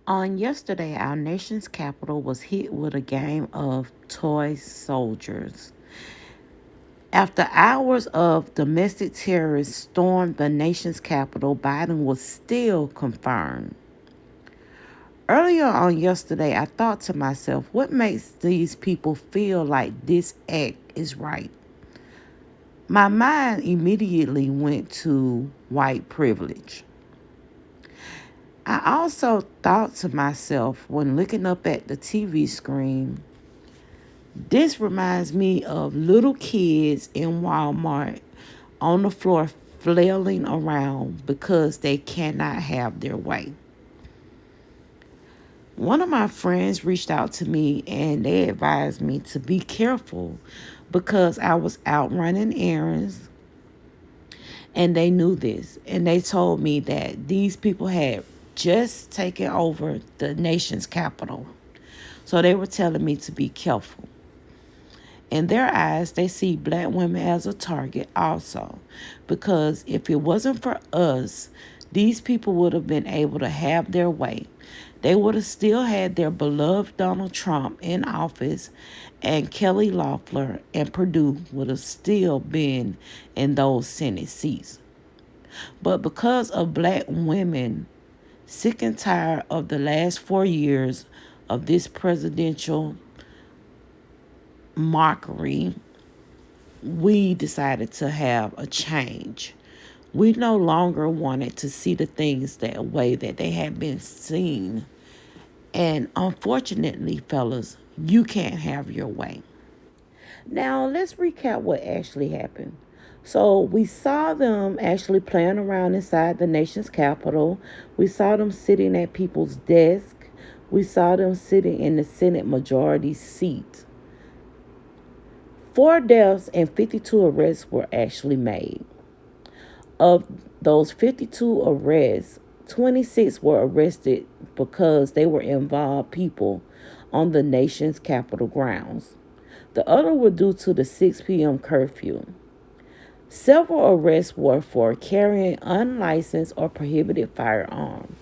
On yesterday, our nation's capital was hit with a game of toy soldiers. After hours of domestic terrorists stormed the nation's capital, Biden was still confirmed. Earlier on yesterday, I thought to myself, what makes these people feel like this act is right? My mind immediately went to white privilege. I also thought to myself when looking up at the TV screen, this reminds me of little kids in Walmart on the floor flailing around because they cannot have their way. One of my friends reached out to me and they advised me to be careful because I was out running errands and they knew this. And they told me that these people had just taken over the nation's capital. So they were telling me to be careful. In their eyes, they see black women as a target also. Because if it wasn't for us, these people would have been able to have their way. They would have still had their beloved Donald Trump in office, and Kelly Loeffler and Perdue would have still been in those Senate seats. But because of black women sick and tired of the last 4 years of this presidential mockery, we decided to have a change. We no longer wanted to see the things that way that they had been seen. And unfortunately, fellas, you can't have your way. Now, let's recap what actually happened. So, we saw them actually playing around inside the nation's capital. We saw them sitting at people's desks. We saw them sitting in the Senate majority seat. 4 deaths and 52 arrests were actually made. Of those 52 arrests, 26 were arrested because they were involved people on the nation's Capitol grounds. The other were due to the 6 p.m. curfew. Several arrests were for carrying unlicensed or prohibited firearms.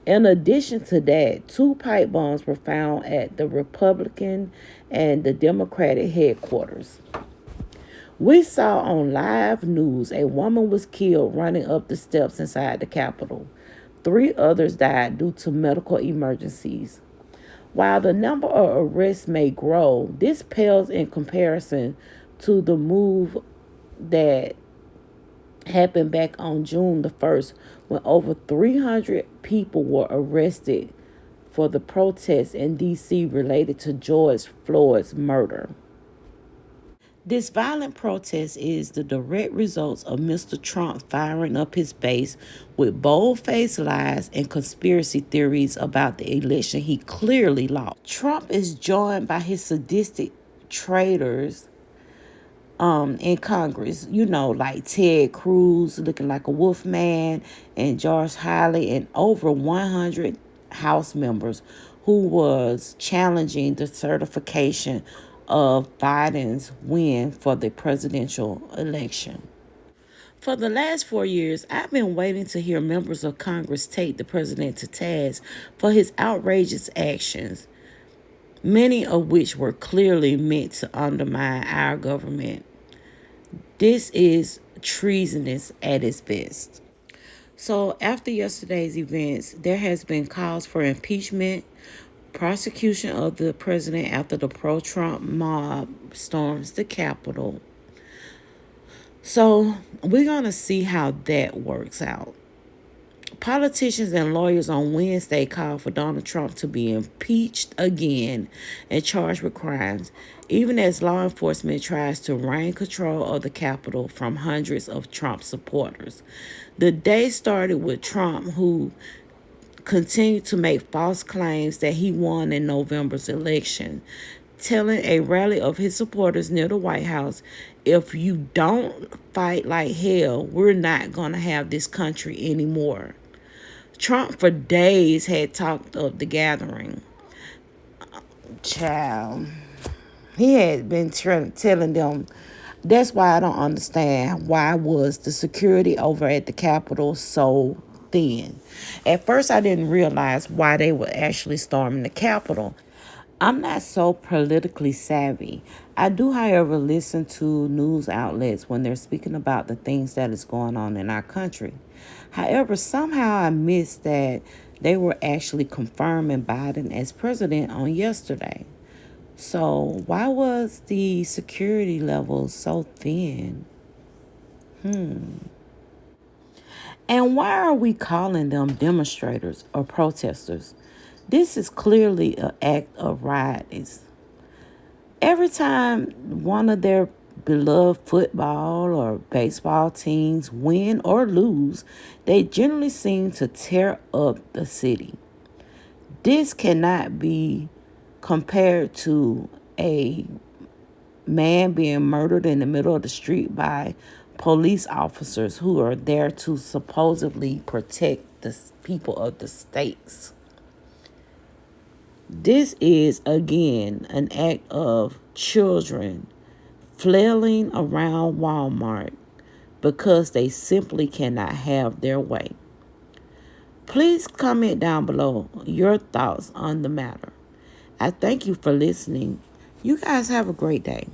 In addition to that, 2 pipe bombs were found at the Republican and the Democratic headquarters. We saw on live news a woman was killed running up the steps inside the Capitol. 3 others died due to medical emergencies. While the number of arrests may grow, this pales in comparison to the move that happened back on June the 1st when over 300 people were arrested for the protests in D.C. related to George Floyd's murder. This violent protest is the direct results of Mr. Trump firing up his base with bold-faced lies and conspiracy theories about the election he clearly lost. Trump is joined by his sadistic traitors in Congress, like Ted Cruz looking like a wolf man and George Haley and over 100 House members who was challenging the certification of Biden's win for the presidential election. For the last 4 years, I've been waiting to hear members of Congress take the president to task for his outrageous actions, many of which were clearly meant to undermine our government. This is treasonous at its best. So after yesterday's events, there has been calls for impeachment, prosecution of the president after the pro-Trump mob storms the Capitol. So we're going to see how that works out. Politicians and lawyers on Wednesday called for Donald Trump to be impeached again and charged with crimes, even as law enforcement tries to rein control of the Capitol from hundreds of Trump supporters. The day started with Trump, who continued to make false claims that he won in November's election, telling a rally of his supporters near the White House, if you don't fight like hell, we're not going to have this country anymore. Trump for days had talked of the gathering. Child, he had been telling them. That's why I don't understand why was the security over at the Capitol so thin. At first, I didn't realize why they were actually storming the Capitol. I'm not so politically savvy. I do, however, listen to news outlets when they're speaking about the things that is going on in our country. However, somehow I missed that they were actually confirming Biden as president on yesterday. So why was the security level so thin? And why are we calling them demonstrators or protesters? This is clearly an act of riot. Every time one of their beloved football or baseball teams win or lose, they generally seem to tear up the city. This cannot be compared to a man being murdered in the middle of the street by police officers who are there to supposedly protect the people of the states. This is, again, an act of children flailing around Walmart because they simply cannot have their way. Please comment down below your thoughts on the matter. I thank you for listening. You guys have a great day.